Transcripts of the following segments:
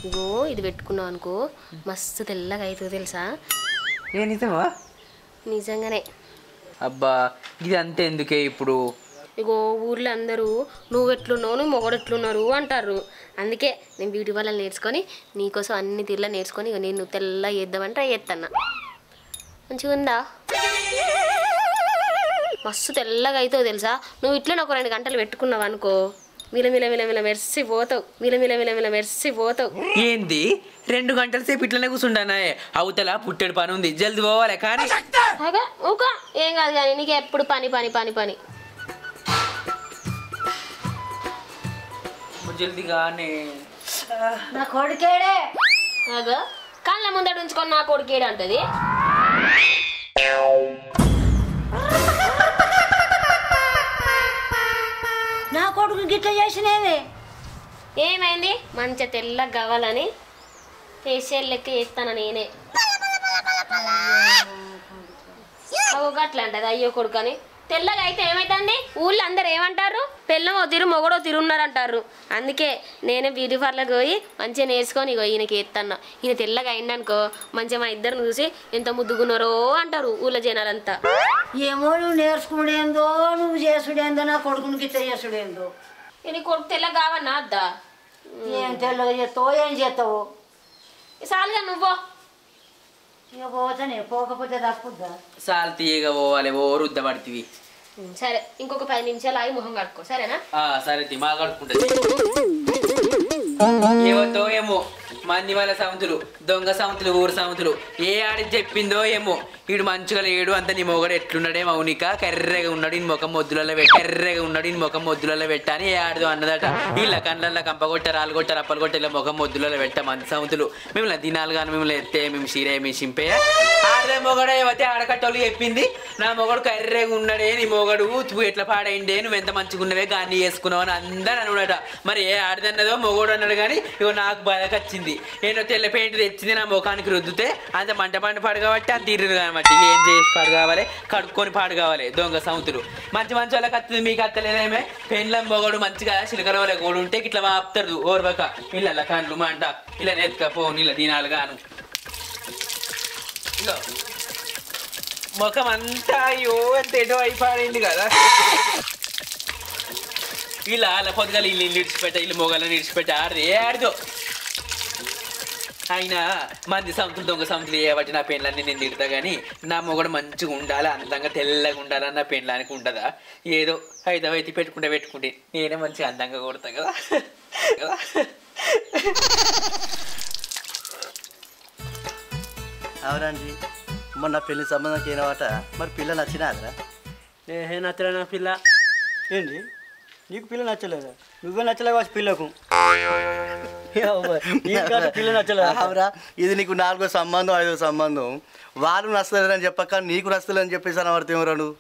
ఇగో ఇది పెట్టుకున్నావు అనుకో మస్తు తెల్లగా అవుతుంది తెలుసా? నిజమా? నిజంగానే. అబ్బా ఇది అంతే ఎందుకే ఇప్పుడు? ఇగో ఊర్లో అందరూ నువ్వు ఎట్లున్నావు నువ్వు మొగడు ఎట్లున్నారు అంటారు. అందుకే నేను బ్యూటీ పార్లర్ నేర్చుకొని నీకోసం అన్ని తీర్లా నేర్చుకొని ఇక నేను తెల్ల చేద్దామని ట్రై చేస్తాను. మంచిగా ఉందా? మస్తు తెల్లగా అవుతావు తెలుసా? నువ్వు ఇట్లా ఒక 2 గంటలు పెట్టుకున్నావు అనుకో మిల మెరిసిపోతావు. ఏంది 2 గంటల సేపు ఇట్లనే కూర్చుంటానా? అవతల పుట్టెడు పని ఉంది, జల్ది పోవాలి. కానీ ఊకా ఏం కాదు కానీ నీకు ఎప్పుడు పని పని పని పని. జల్దిగానే నా కొడుకేడే కళ్ళ ముందట ఉంచుకొని నా కొడుకేడు అంటది. నా కొడుకు గిట్ల చేసినేవే. ఏమైంది? మంచిగా తెల్లగా కావాలని ఫేషియల్ లెక్క చేస్తాను నేనే. అట్లా అంటది అయ్యో కొడుకు అని. తెల్లగా అయితే ఏమైతుంది? ఊళ్ళో అందరు ఏమంటారు? పెళ్ళమో తిరు మొగడో తిరున్నారంటారు. అందుకే నేనే బ్యూటీ పార్లర్కి పోయి మంచిగా నేర్చుకొని ఇగో ఈయనకి ఎత్తన్నా. ఈయన తెల్లగా అయిందనుకో మంచిగా మా ఇద్దరు చూసి ఎంత ముద్దుగున్నారో అంటారు ఊళ్ళో జనాలంతా. ఏమో నువ్వు నేర్చుకునేందో నువ్వు చేసుడేందో నా కొడుకుని గిట్ల చేసుడేందో. నీ కొడుకు తెల్లగా కావన్నా అద్దా? ఏం తెల్లగా చేస్తావు ఏం చేస్తావు? సాలుగా నువ్వు ఇక పోతానే పోకపోతే తప్పుద్దా? సాల్ తీయగా పోవాలి, ఓ రుద్ద పడుతుంది. సరే ఇంకొక 10 నిమిషాలు ఆగి మొహం కడుక్కో సరేనా? సరే మా కడుక్కుంటుంది. ఏమవుతో ఏమో మంది వాళ్ళ సముతులు దొంగ సముతులు ఊరు సముతులు ఏ ఆడి చెప్పిందో ఏమో. వీడు మంచిగా లేడు అంత నీ మొగడు ఎట్లున్నాడే మౌనిక కర్రెగా ఉన్నాడు ఇన్ ముఖం మొద్దులలో పెట్టని ఏ ఆడదో అన్నదట. వీళ్ళ కళ్ళల్లో కంపగొట్ట రాళ్ళు కొట్ట రప్పలు కొట్ట ఇలా ముఖం మొద్దులలో పెట్ట మంది సముతులు. మిమ్మల్ని దినాలు కానీ మిమ్మల్ని ఎత్తే మేము షీరే మీ చింపే ఆడదే మొగడే ఏమైతే ఆడకట్టోళ్ళు చెప్పింది. నా మొగడు కర్రెగా ఉన్నాడే నీ మొగడు ఎట్లా పాడైండే నువ్వు ఎంత మంచిగా ఉన్నవే గాన్ని చేసుకున్నావు అని అందరు అనుడట. మరి ఏ ఆడదన్నదో మొగోడు అన్నాడు కానీ ఇగో నాకు బాధకొచ్చింది. నేను తెల్ల పెయింట్ తెచ్చింది నా ముఖానికి రుద్దితే అంత మంట పాడు కాబట్టి అంత తీరు కాబట్టి ఏం చేసి పాడు కావాలి కడుక్కొని పాడు కావాలి. దొంగ సముతులు మంచి వాళ్ళకి వస్తుంది మీకు అత్తలేదేమే. పెండ్లం మొగడు మంచిగా చిలకల వాళ్ళ గోడు ఉంటే ఇట్లా ఆపుతారు ఓర్వక ఇళ్ళ కండ్లు మంట ఇలా నెత్తుకపో నీళ్ళ దినాలు గాను. ఇగో ముఖం అంతా అయ్యో అంత ఎటో అయిపోయింది కదా. ఇలా అలా పొద్దుగాల ఇల్లు ఇడిచిపెట్ట ఇల్లు మొగలను ఇడిచిపెట్ట ఆడదో అయినా మంది సముతులు దొంగ సముతులు చేయబట్టి నా పెండ్లన్నీ నేను తిడతా కానీ నా మొగడు మంచిగా ఉండాలి అందంగా తెల్లగా ఉండాలని నా పెండ్లానికి ఉండదా? ఏదో 5 అయితే పెట్టుకుంటే నేనే మంచిగా అందంగా కొడతా కదా. అవునండి మొన్న పెళ్లి సంబంధంకి అయినవాట. మరి పిల్ల నచ్చినాదరా? ఏ నచ్చలే నా పిల్ల. ఏంటి నీకు పిల్ల నచ్చలేదా? నువ్వే నచ్చలేవు పిల్లకు. పిల్ల నచ్చలేదు. అవురా ఇది నీకు 4వ సంబంధం 5వ సంబంధం. వాళ్ళు నచ్చలేదని చెప్పక నీకు నచ్చలేదని చెప్పేసి అనబడితేమరా నువ్వు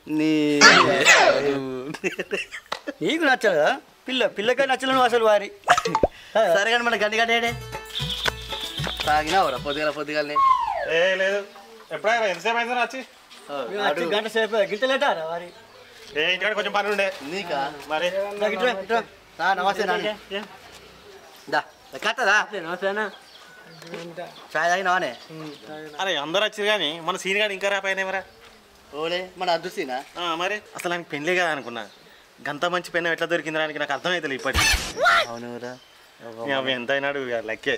నీకు నచ్చలేదా? పిల్లకే నచ్చలేను అసలు వారి. సరే కానీ మన గడ్డే తాగినావురా పొద్దుగాలనే? లేదు ఎప్పుడైనా ఎంతసేపు అయిందో వచ్చి గంట సేపు గింటలేటారా వారి? ఇంటికాడ కొంచెం పని ఉండే నీకా? మరి నమస్తే కట్టదా చాయ్ తాగినావానే? అరే అందరు వచ్చారు కానీ మన సీన్ గారు ఇంకా రాపోయినా ఓలే మన అదృష్టినా? మరి అసలు ఆయనకి పెళ్ళే కదా అనుకున్నా. గంత మంచి పెన్ను ఎట్లా దొరికింది ఆయనకి నాకు అర్థమవుతుంది ఇప్పటికి. అవునురా ఎంత అయినాడు లక్కే.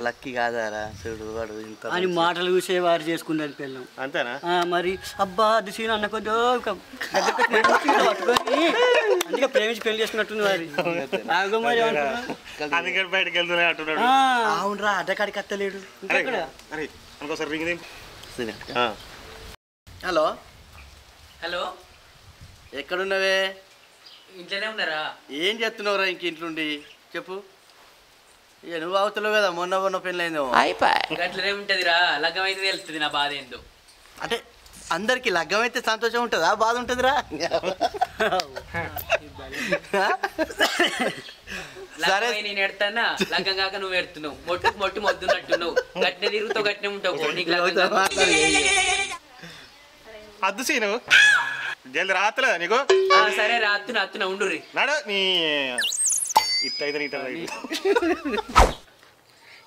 లక్కీ కాదారా చూడు వాడు ఇంత అని మాటలు చూసే వారు చేసుకున్నారు పిల్లలు అంతేనా? మరి అబ్బా అది సీన్ అన్న కొద్ది అందుకే ప్రేమించి పెళ్లి చేసుకున్నట్టుంది వారి. అందుకే బయటకు వెళ్తున్నాయి అంటున్నాడు. అవునరా అడ్డకాడికి అత్తలేడు. అరే అనుకోసారి రింగ్. హలో హలో ఎక్కడున్నావే? ఇంట్లోనే ఉన్నారా? ఏం చేస్తున్నావురా ఇంక ఇంట్లుండి చెప్పు. ఇక నువ్వు అవుతున్నావు కదా మొన్న పెళ్ళైందో అట్లనే ఉంటదిరా. లగ్గం అయితే తెలుస్తుంది నా బాధ ఏందో. అంటే అందరికి లగ్గం అయితే సంతోషం ఉంటుందా బాధ ఉంటుందిరా? సరే నేను ఎడతానా లగ్గం కాక నువ్వు ఎడుతున్నావు. మొట్టు మొద్దున్నట్టున్నావు. గట్టిన తిరుగుతావు గట్టినే ఉంటావు. అద్దు సీను జల్ది రాత్రలేదా నీకు? సరే రాత్తున్నా ఉండు నాడు నీ ఇట్లయితే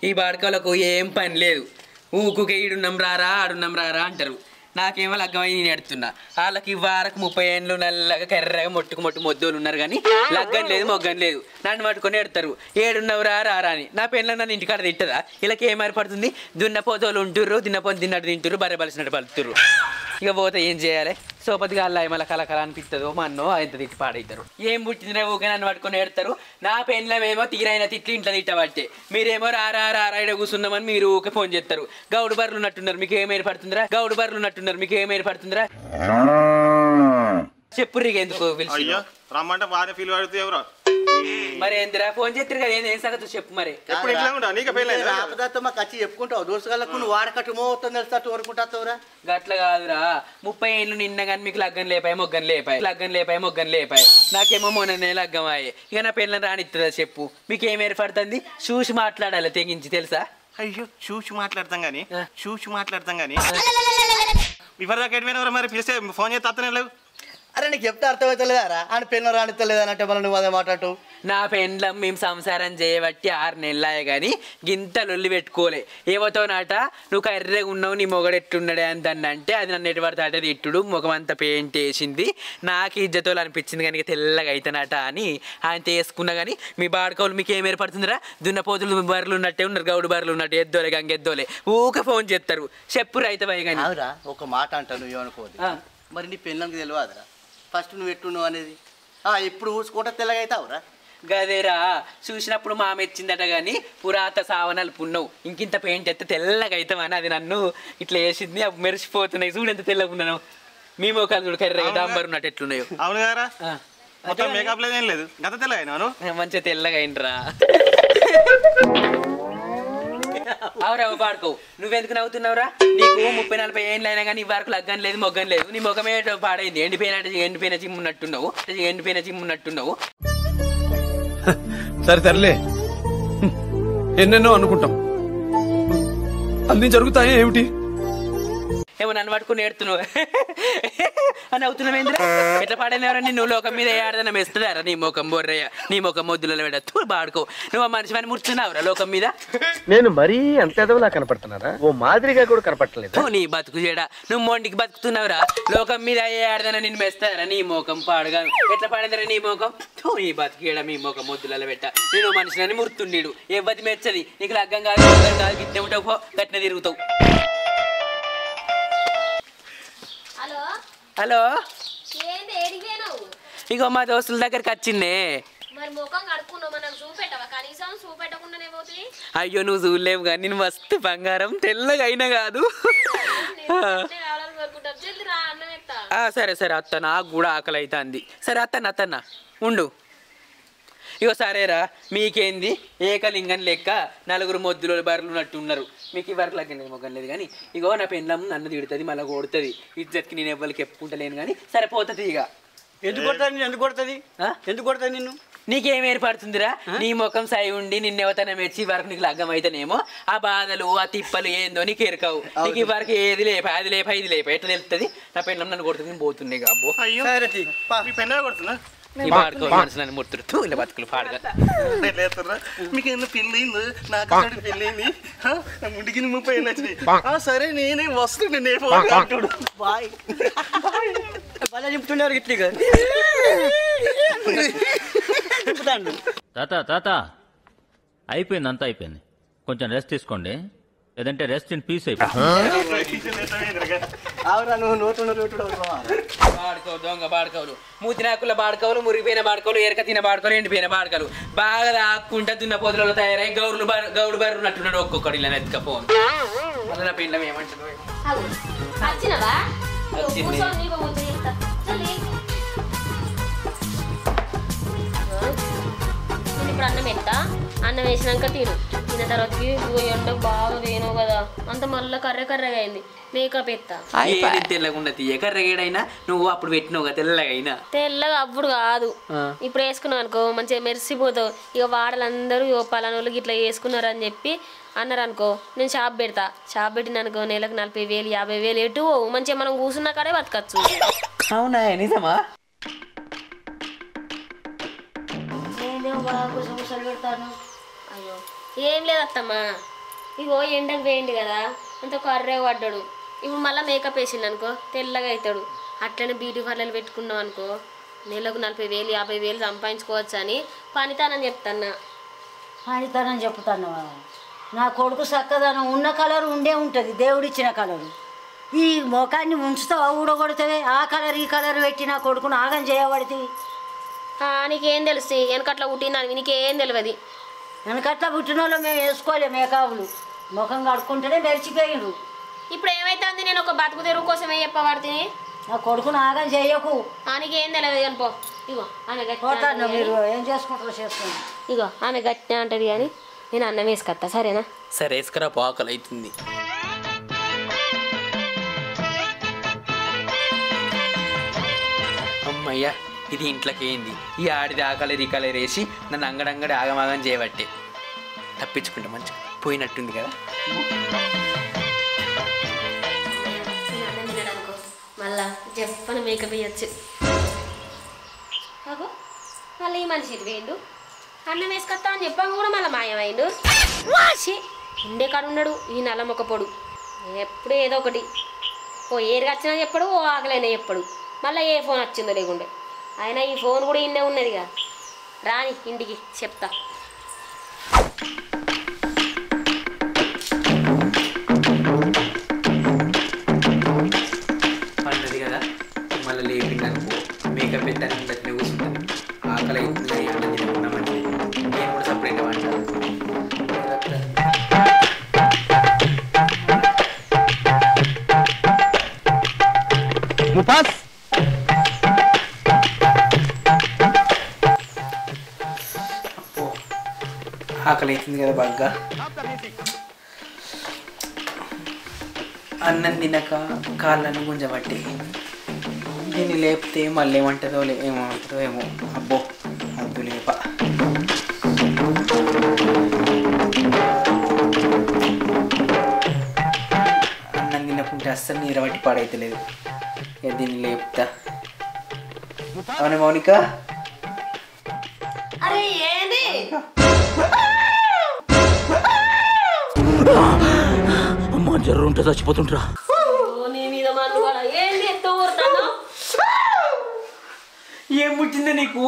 ఈ బాడకలకు ఏం పని లేదు. ఊకుకే ఈడున్నాం రారా ఆడున్నాం రారా అంటారు. నాకేమో లగ్గమై నేను ఎడుతున్నా. వాళ్ళకి వారకు 30 ఏళ్ళు నల్లగా కర్రగా మొట్టు మొద్దోళ్ళు ఉన్నారు కానీ లగ్గం లేదు మొగ్గం లేదు. నన్ను పట్టుకొని ఎడతారు. ఏడున్నవరా రారా అని. నా పెళ్ళ నన్ను ఇంటికాడ తిట్టదా? వీళ్ళకి ఏం ఏర్పడుతుంది? దున్నపోతోళ్ళు ఉంటుర్రు, తిన్నపోతు తిన్నట్టు తింటుర్రు, బర్రె బలిసినట్టు పలుతుర్రు. ఇక పోతే ఏం చేయాలి? సోపతిగా అల్లా మళ్ళీ కలకల అనిపిస్తుందో మా అన్నో ఎంత తిట్టి పాడవుతారు. ఏం పుట్టిందిరా ఊకే నన్ను పట్టుకొని ఎడతారు. నా పెళ్ళమేమో తీరైన తిట్లు ఇంట్లో తిట్టబట్టే. మీరేమో రారా రారా కూర్చున్నామని మీరు ఊకే ఫోన్ చేస్తారు. గౌడు బర్రెలు ఉన్నట్టున్నారు, మీకు ఏం ఏర్పడుతుందిరా? గౌడు బర్రెలు ఉన్నట్టున్నారు, మీకు ఏం ఏర్పడుతుందిరా? చెప్పుర్రీ ఎందుకు పిలిచి రమ్మంటే బాగా ఫీల్ పడుతూ ఎవరో మరి ఏందిరా ఫోన్ చేస్తారు కదా ఏం సంగతి చెప్పు. మరి ఎప్పుడు ఇట్లా ఉంటావు? నీకు పెళ్ళి రాపదాతో మాకు వచ్చి చెప్పుకుంటావు. దోసుగాళ్ళకు నువ్వు వాడకట్టు మోతం తెలుస్తూ వరకుంటావురా. గట్ల కాదురా. 30 ఏళ్ళు నిన్న కానీ మీకు లగ్గం లేపాయి మొగ్గం లేపాయి. నాకేమో మొన్ననే లగ్గం అయ్యాయి. ఇక నా పెళ్ళని రానిస్తుందా చెప్పు? మీకు ఏం ఏర్పడుతుంది? చూసి మాట్లాడాలి తెగించి తెలుసా? అయ్యో చూసి మాట్లాడతాం కానీ ఇవరిదాకా ఎడిపోయినవరా? మరి పిలిస్తే ఫోన్ చేస్తే అత్తనే లేవు. అరే నీకు చెప్తే అర్థమవుతలేదారా? అని పెళ్ళ రానిస్తలేదనంటే మళ్ళీ నువ్వు అదే మాట్లాడు. నా పెండ్లం మేము సంసారం చేయబట్టి 6 నెలలే కానీ గింత లొల్లి పెట్టుకోలే. ఏవతో నాట నువ్వు కర్రెగా ఉన్నావు, నీ మొగడు ఎట్లున్నాడే అంటే అది నన్ను ఎటు పడితే అటే తిట్టుడు, ముఖం అంతా పెయింట్ వేసింది. నాకు ఇజ్జతోలు అనిపించింది కానీ తెల్లగా అవుతానట అని ఆయన తీసుకున్నా. కానీ మీ బాడకవులు మీకు ఏం ఏర్పడుతుందిరా? దున్నపోతులు బర్రెలు ఉన్నట్టే ఉన్నారు, గౌడు బర్రెలు ఉన్నట్టు ఎద్దోలే గంగెద్దోలే ఊకే ఫోన్ చేస్తారు. చెప్పు రైతవయ్య కానీ. అవురా ఒక మాట అంటాను ఏమనుకోదు. మరి నీ పెళ్ళంకి తెలియదురా ఫస్ట్ నువ్వు ఎట్టున్నావు అనేది. ఎప్పుడు ఊసుకోవటం తెల్లగా అవుతావురా? గదేరా చూసినప్పుడు మా మెచ్చిందట కానీ పురాత సావనాలు పున్నావు. ఇంకింత పెయింట్ ఎత్తే తెల్లగా అవుతామని అది నన్ను ఇట్లా వేసింది. అవి మెరిసిపోతున్నాయి. చూడు ఎంత తెల్లగా ఉన్నాను. మీ మోకాలు చూడు కర్రెగా డాంబర్ ఉన్నట్టు ఎట్లున్నాయో. అవును కదా? మొత్తం మేకప్ లేదు ఏం లేదు, గత తెల్లగా అయినాను. మంచిగా తెల్లగా అయినరా. అవురావు పాడుకో. నువ్వెందుకు నవ్వుతున్నావురా? నీకు 30-40 ఏళ్ళు అయినా కానీ వరకు లగ్గం లేదు మొగ్గం లేదు. నీ ముఖమే పాడైంది. ఎండిపోయిన చిమ్మున్నట్టున్నావు. సరే తరలే, ఎన్నెన్నో అనుకుంటాం, అన్ని జరుగుతాయి ఏమిటి? ఏమో నన్ను పట్టుకుని ఏడుతున్నావు అని అవుతున్నావేంద్ర? ఎట్లా పాడైంది ఎవరని? నువ్వు లోకం మీద ఏ ఆడదనం వేస్తుందారా? నీ ముఖం బొర్రయ్య, నీ ముఖం మొద్దులలో పెడతా బాడుకో. నువ్వు ఆ మనిషి అని ముడుతున్నావురా లోకం మీద? నేను మరీ అంత ఎదవలా కనపడుతున్నారా? ఓ మాదిరిగా కూడా కనపడలేదు. నీ బతుకు చేయడా, నువ్వు మొండికి బతుకుతున్నావురా. లోకం మీద ఏ ఆడదనం నిన్ను వేస్తారా? నీ ముఖం పాడుగా ఎట్లా పాడిందిరా నీ ముఖం? నీ బతుకు చేయడా, మీ ముఖం మొద్దులలో పెట్ట. నేను మనిషిని ముడుతుండీడు. ఏ బతి మెచ్చది నీకు లగ్గం కాదు, గిట్టే ఉంటావు పో, గట్టిన తిరుగుతావు. హలో, ఇగో మా దోస్తుల దగ్గరికి వచ్చిందే. అయ్యో నువ్వు చూడలేవు కానీ నేను మస్తు బంగారం తెల్లగా అయినా కాదు. సరే అత్త, నాకు కూడా ఆకలి అవుతుంది. సరే అత్తన్న ఉండు. ఇగో సరేరా, మీకేంది ఏకలింగం లెక్క 4 మొద్దులు బర్రెలు ఉన్నట్టు ఉన్నారు. మీకు వరకు లగ్గం మొగ్గం లేదు కానీ ఇగో నా పెళ్ళం నన్ను తిడుతుంది, మళ్ళీ కొడుతుంది. ఇజ్జత్కి నేను ఎవ్వరికి చెప్పుకుంటలేను కానీ సరే పోతుంది. ఇక ఎందుకు కొడతాను నిన్ను? నీకేం ఏర్పడుతుందిరా? నీ ముఖం సై ఉండి నిన్నెవతన మెచ్చి వరకు నీకు లగ్గం అయితేనేమో ఆ బాధలు ఆ తిప్పలు ఏందో నీకు ఎరకావు. నీకు వరకు ఏది లేపా అది లేపా ఇది లేపా ఎట్లా తెలుస్తుంది? నా పెళ్ళం నన్ను కొడుతుంది పోతున్నాయి కాబో. కొడుతున్నా మనసులని ముడుతుడు ఇలా బతుకులు పాడుగా. మీకు ఎన్నో పెళ్ళయింది, నాకు పెళ్ళయింది, ముండికి 30 ఏళ్ళు వచ్చినాయి. సరే నేనే వస్తుండే బాయ్ బాగా చెప్తున్నారు ఇట్లా చెప్తాను. తాత అయిపోయింది, అంతా అయిపోయింది. కొంచెం రెస్ట్ తీసుకోండి, లేదంటే రెస్ట్ ఇన్ పీస్ బాడుకోవు దొంగ బాడుకోవులు, మూతినాకుల బాడుకోవులు, మురిగిపోయిన బాడుకోవులు, ఎరక తిన బాడుకోలు, ఎండిపోయిన బాడుకలు బాగా దాక్కుంటా దున్న పొదలలో తయారై గౌడు బర్రు ఉన్నట్టున్నాడు ఒక్కొక్కడు ఇలా ఎత్తుకపోను. మళ్ళీ పిండం ఏమంటారు? ఇప్పుడు అన్నం ఎత్తా, అన్నం వేసినాక తిన్న తర్వాతకి ఎండకు బాగా వేయను కదా, అంత మళ్ళీ కర్రగా అయింది. మేకప్ ఎత్తా తెల్లకుండా తీయ కర్రగేడైనా నువ్వు అప్పుడు పెట్టినావు కదా తెల్లగా. తెల్లగా అప్పుడు కాదు, ఇప్పుడు వేసుకున్నావు అనుకో మంచిగా మెరిసిపోతావు. ఇక వాడలందరూ పలానోళ్ళకి ఇట్లా వేసుకున్నారు అని చెప్పి అన్నారు అనుకో, నేను షాప్ పెడతా. షాప్ పెట్టిన అనుకో నెలకు 40,000 50,000 ఎటు మంచిగా మనం కూర్చున్న కాడే బతకచ్చు. అవునా నిజమా? అయ్యో ఏం లేదత్తమ్మా, ఇగో ఎండకు వేయండి కదా అంత కర్రే పడ్డాడు. ఇప్పుడు మళ్ళీ మేకప్ వేసిండు అనుకో తెల్లగా అవుతాడు. అట్లనే బ్యూటీ పార్లర్లు పెట్టుకున్నాం అనుకో నెలకు 40,000 50,000 సంపాదించుకోవచ్చు అని పనితనం చెప్తాన్నా. పనితనం చెప్తాను. నా కొడుకు చక్కదనం ఉన్న కలర్ ఉండే ఉంటుంది, దేవుడిచ్చిన కలరు. ఈ ముఖాన్ని ఉంచుతావా ఊడగొడతావే ఆ కలర్ ఈ కలర్ పెట్టి నా కొడుకును ఆగం చేయబడితే. నీకేం తెలుసు వెనకట్లా పుట్టిందని నీకేం తెలియదు. వెనకట్లా పుట్టిన వాళ్ళు మేము వేసుకోలే మేకావులు, ముఖం కడుక్కుంటేనే మెరిచిపోయిండ్రు. ఇప్పుడు ఏమైతుంది? నేను ఒక బతుకు తెరువు కోసమే చెప్పబడుతుంది. నా కొడుకును ఆగం చేయకు. నీకేం తెలియదు అనుకో. ఇగో ఆమె పోతాను, మీరు గట్టి ఏం చేసుకుంటారో చేసుకోండి. ఇగో ఆమె గట్టిన అంటది కానీ నేను అన్నం వేసుకొస్తా సరేనా? సరే వేసుకురా పోకలు అవుతుంది. అమ్మయ్యా ఇది ఇంట్లోకి ఏంది ఈ ఆడిది ఆకలి రీకలే వేసి నన్ను అంగడంగడి ఆగమాగం చేయబట్టే తప్పించుకుంటా మంచిగా పోయినట్టుంది కదా. నేను అన్నం తినడానుకో మళ్ళా చెప్పని మేకప్ వేయచ్చు. అగో మళ్ళీ ఈ మనిషి ఇది వేయండు అన్నం వేసుకొస్తా అని చెప్పాము కూడా మళ్ళీ మాయమైండు. ఉండే కాడు ఉన్నాడు ఈ నల్ల మొక్క పొడు. ఎప్పుడు ఏదో ఒకటి ఓ ఏరుగా వచ్చినా చెప్పడు, ఓ ఆకలైనా చెప్పడు. మళ్ళీ ఏ ఫోన్ వచ్చిందో లేకుండే. అయినా ఈ ఫోన్ కూడా ఇన్నే ఉన్నదిగా. రాని ఇంటికి చెప్తా. అన్నది కదా మళ్ళీ లేపిందనుకో మేకప్ పెట్టాను బట్టి కూర్చుంటాను. ఆకలి అవుతుంది అన్నం తినకుండా మంచిది. నేను కూడా సపరేట్ వంట ముపాస్ ఆకలి అవుతుంది కదా బాగా. అన్నం తినక కాళ్ళను గుంజబట్టి దీన్ని లేపితే మళ్ళీ ఏమంటుందో ఏమంటుందో ఏమో. అబ్బో అద్దు లేప. అన్నం తినకుంటే అస్సలు నీరబట్టి పాడైతలేదు. దీన్ని లేపుతా. అవునా మౌనిక? అరే ఏంది అమ్మా జర్ర ఉంటే చచ్చిపోతుంటరా. నీ మీద మన్ను కూడా ఏంది ఎత్తు ఊరుతాను. ఏం పుట్టిందో నీకు?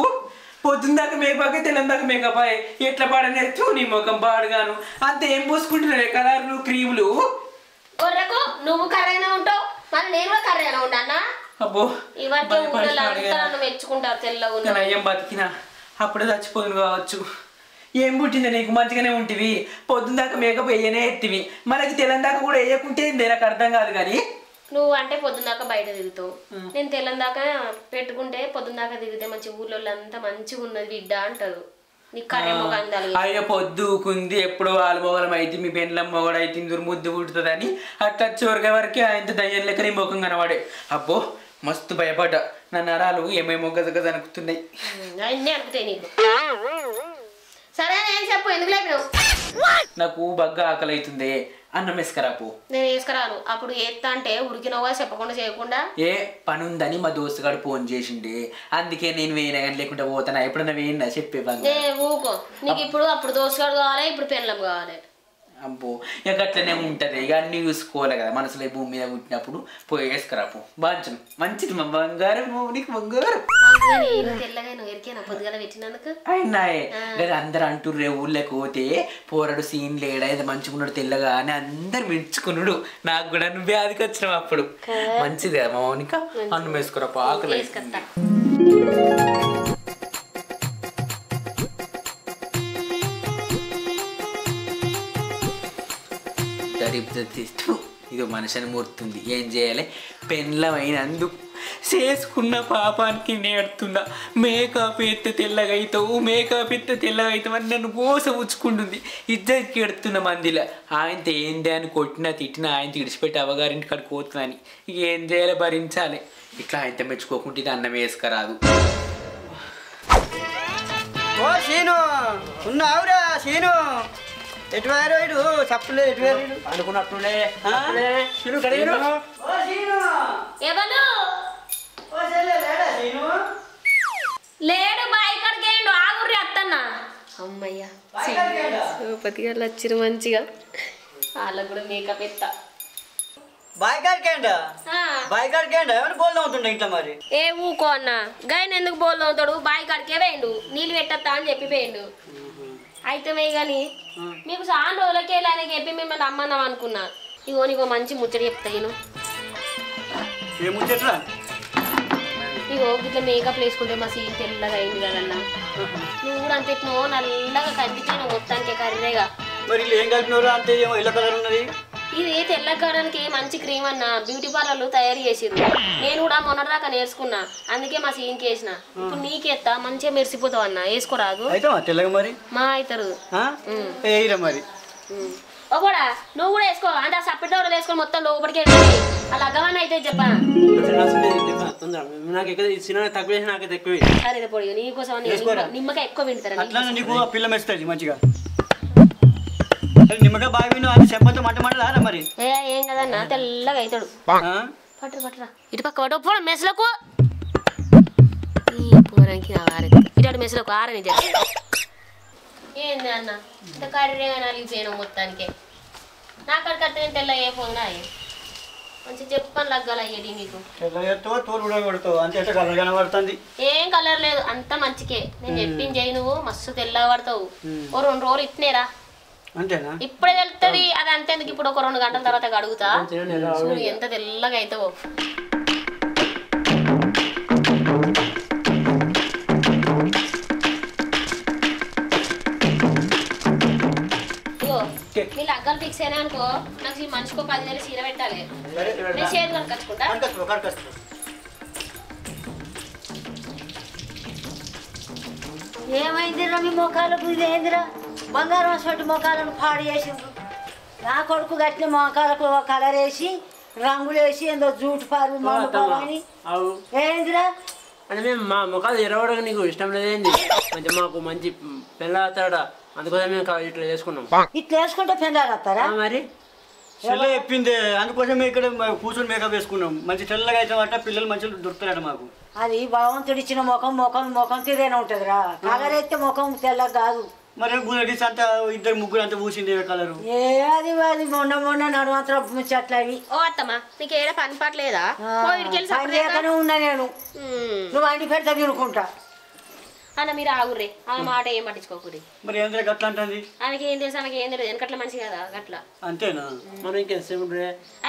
పొద్దున్న దాకా మేకపాకే తెల్లని దాకా మేకపాయే ఎట్లా పాడనేస్తూ నీ ముఖం పాడుగాను. అంత ఏం పోసుకుంటున్నావే కలర్లు క్రీములు? గొర్రెకు నువ్వు కర్రైనా ఉంటావు మరి నేను కూడా కర్రైనా ఉంటానా? అబ్బో ఈ మధ్య ఊళ్ళో అంతా నన్ను మెచ్చుకుంటారు తెల్లగా ఉన్నా. ఏం బతికినా అప్పుడే చచ్చిపోదును కావచ్చు. ఏం పుట్టింది నీకు? మంచిగానే ఉంటుంది. పొద్దున్న దాకా మేకప్ వేయనే ఎత్తివి, మనకి తెల్లని దాకా కూడా వేయకుంటే నాకు అర్థం కాదు. కానీ నువ్వు అంటే పొద్దున్న దాకా బయట తిరుగుతావు, నేను తెల్లని దాకా పెట్టుకుంటే పొద్దున్న దాకా తిరిగితే మంచి ఊళ్ళో అంతా మంచిగా ఉన్నది బిడ్డ అంటారు. నీకు కర్రె మొగందాలు అయ్యో పొద్దుకుంది ఎప్పుడో వాళ్ళ మొగలం అయితే మీ పెండ్లం మొగడైతే ముద్దు పుడుతుందని అట్లా చోరగా వరకే ఆయన దయ్యం లెక్క నీ ముఖం కనబడే. అబ్బో మస్తు భయపడ్డా. నా నరాలు ఏమేమో గదగద అనుకుతున్నాయి. అన్నీ అనుకుతాయి నీకు. సరే నేను చెప్పు ఎందుకు లేపినావు? నాకు బగ్గా ఆకలి అవుతుంది, అన్నం వేసుకురాపు. నేను వేసుకురాను. అప్పుడు ఏత్తా అంటే ఉరికినవా చెప్పకుండా చేయకుండా. ఏ పని ఉందని మా దోస్తుగాడు ఫోన్ చేసిండే, అందుకే నేను వేయినా కానీ లేకుండా పోతానా. ఎప్పుడన్నా వేయినా చెప్పేవాళ్ళు. ఊకో నీకు ఇప్పుడు అప్పుడు దోసగాడు కావాలి, ఇప్పుడు పెళ్ళం కావాలి. అబ్బో ఇక అట్లనే ఉంటుంది. ఇక అన్నీ చూసుకోవాలి కదా మనసులో భూమి మీద పుట్టినప్పుడు. పోయి వేసుకురాపు బాంచను మంచిది మా బంగారం. నీకు బంగారం తెల్లగా ఎరికేనా పొద్దుగల పెట్టినందుకు. అయినాయే కదా అందరు అంటుర్రే ఊళ్ళకి పోతే పోరాడు సీన్ లేడా ఇది మంచిగా ఉన్నాడు తెల్లగా అని అందరు మెచ్చుకున్నాడు. నాకు కూడా నువ్వే ఆదికి వచ్చినావు అప్పుడు. మంచిది కదా మౌనిక. అన్నం వేసుకురాపు ఆకలి వేసుకుంటా. ఇది మనిషిని మూర్తుంది. ఏం చేయాలి? పెండ్లమైనందుకు చేసుకున్న పాపానికి నేడుతున్నా. మేకప్ ఎత్తే తెల్లగా అవుతావు, మేకప్ ఎత్తే తెల్లగా అవుతావు అని నన్ను గోస ఉచ్చుకుంటుంది. ఇద్దరికి ఎడుతున్న మందిలో ఆయనతో ఏంది అని కొట్టినా తిట్టినా ఆయన విడిచిపెట్టి అవగారింటి కాడికి పోతుందని. ఇక ఏం చేయాలి? భరించాలి. ఇట్లా ఆయనతో మెచ్చుకోకుంటే ఇది అన్నం వేసుకరాదు. ఓ సీను ఉన్నావురా సీను? ఎటువారు ఇడు చెప్పలేదు. ఎటువారు అనుకున్నట్టుండే లేడు బాయ్ కాడికి ఏండు ఆగుర్రి అత్తన్నా. అమ్మయ్యా పతిగా వచ్చిరు మంచిగా. వాళ్ళకు కూడా మేకప్ ఎత్తా బాయికాడికేండా బాయికాడికేండా ఏమైనా బోల్డ్ అవుతుండే ఇంట్లో మరి ఏ ఊకో అన్న గాయన ఎందుకు బోల్డ్ అవుతాడు బాయి కాడికే వేయండు నీళ్ళు పెట్టత్తా అని చెప్పి వేయండు అయితే వేయి కానీ మీకు చాలా రోజులకే ఆయన చెప్పి మిమ్మల్ని అమ్మన్నాం అనుకున్నా ఇగో నీకో మంచి ముచ్చట చెప్తా నేను ఏ ముచ్చట్రా ఇగో ఇట్లా మేకప్ వేసుకుంటే మా సీన్ తెల్లగా అయింది కదన్నా నువ్వు కూడా అంత ఎట్నో నల్లగా కనిపించాను మొత్తానికి కర్రేగా మరి ఏం కలిపినవరు అంతే ఏమో ఇళ్ళ కలర్ ఉన్నది ఇది తెల్లగాడానికి మంచి క్రీమ్ అన్న బ్యూటీ పార్లర్లు తయారు చేసిర్రు నేను కూడా మొన్నటిదాకా నేర్చుకున్నా అందుకే మా సీన్కి వేసిన ఇప్పుడు నీకెత్తా మంచిగా మెరిసిపోతావు అన్న వేసుకోరాదు అయితే తెల్లగా మరి మా అవుతారు మరి ఓ కూడా నువ్వు కూడా వేసుకో అంటే ఆ సప్పటి డోర్లు వేసుకొని మొత్తం లోపలికి అలా అగ్గమని అయితే చెప్పా తక్కువ నాకైతే ఎక్కువ అరే పొడి నీకోసం నిమ్మకాయ ఎక్కువ వింటారా అట్లా నీకు పిల్ల మెస్తుంది మంచిగా నిమ్మకాయ బాగా విను అది చెప్పంతో మాట మాట రారా మరి ఏం కదన్నా తెల్లగా అవుతాడు పట్టరు పట్టరా ఇటు పక్క పట్టు పోవడం మెస్లకు పూరానికి ఇటు మెస్లకు ఆరని చెప్పి ఏంది అన్న ఇంత కర్రీగా నలిగిపోయాను మొత్తానికి నా కడికి అట్ట నేను తెల్ల ఏ ఫోన్ మంచి చెప్పని లగ్గాలు అయ్యేది నీకు ఏం కలర్ లేదు అంత మంచికే నేను చెప్పింది చేయి నువ్వు మస్తు తెల్లగా పడతావు ఓ 2 రోజులు ఇట్నేరా అంతేనా ఇప్పుడే తెలుస్తుంది అది అంతేందుకు ఇప్పుడు ఒక 2 గంటల తర్వాత అడుగుతా చూడు ఎంత తెల్లగా అవుతావు మీ లగ్గాలు ఫిక్స్ అయినా అనుకో నాకు ఈ మనిషికో 10,000 చీర పెట్టాలి నేను చేతి కనుకొచ్చుకుంటా ఏమైందిరా మీ మొఖాలకు ఇదేందిరా బంగారం హాస్పిటల్ మొఖాలను పాడు చేసిండ్రు నా కొడుకు గట్టిన మొఖాలకు కలర్ వేసి రంగులు వేసి ఏందో జూటు పారు అని ఏందిరా అంటే మేము మా ముఖాలు ఎరవడం నీకు ఇష్టం లేదేంది మంచి మాకు మంచి పెళ్ళాతాడా అందుకోసం మేము ఇట్లా చేసుకున్నాం ఇట్లా వేసుకుంటే పెండాలి వస్తారా మరి చెల్ల చెప్పింది అందుకోసం ఇక్కడ కూర్చొని మేకప్ వేసుకున్నాం మంచి తెల్లగా అయితే పిల్లలు మంచిగా దొరుకుతారట మాకు అది భగవంతుడు ఇచ్చిన ముఖం తీరేనే ఉంటుందిరా కలర్ అయితే ముఖం తెల్లగా కాదు మరి అంతా 2-3 అంతా పూసింది కలరు అది అది మొన్న నడుమాత్రం చెట్లు అవి ఓ అత్తమ్మా నీకు ఏడా పని పట్టలేదా ఉన్నా నేను నువ్వు అండి పెడతా తినుకుంటా అన్న మీరు ఆగుర్రే ఆ మాట ఏం పట్టించుకోకూరి మరి ఏం గట్లా అంటుంది ఆయనకి ఏం తెలుసు ఆయనకి ఏం తెలియదు వెనకట్ల మనిషి కదా గట్లా అంతేనా మనం ఇంకేసేపు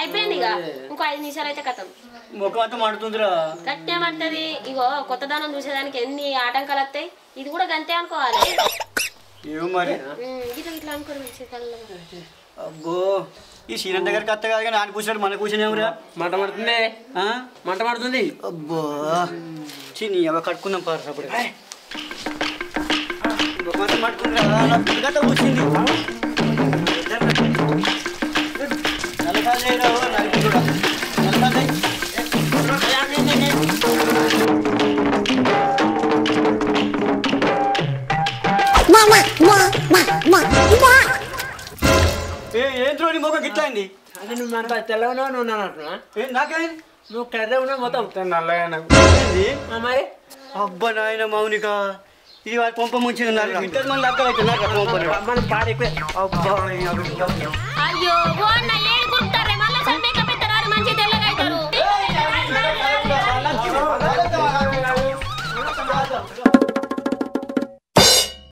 అయిపోయింది ఇక ఇంకో 5 నిమిషాలు అయితే కథం ముఖం అంతా మండుతుందిరా గట్టే మంటది ఇగో కొత్తదనం చూసేదానికి ఎన్ని ఆటంకాలు వస్తాయి ఇది కూడా గంతే అనుకోవాలి ఏమో మరి ఇట్లా అనుకోరు అబ్బో ఈ సీనం దగ్గరికి అత్త కాదు కానీ ఆయన కూర్చున్నాడు మన కూర్చునేమరా మంట పడుతుంది మంట పడుతుంది అబ్బో చిన్ని అవ కట్టుకుందాం పారు అప్పుడు మంట పడుతుందిరా కూర్చుంది ఏంట్రో నీ మొక్క గిట్లా అయింది అంటే నువ్వు అంత తెల్లగా నువ్వు నాకేమైంది నువ్వు కర్రే ఉన్నావు మొత్తం నల్లగా మరి అబ్బా నాయన మౌనిక ఇది వాడి పంప ముంచి మన లెక్కలు అయితే మన పాడి అయ్యో మంచి తెల్లగా అవుతారు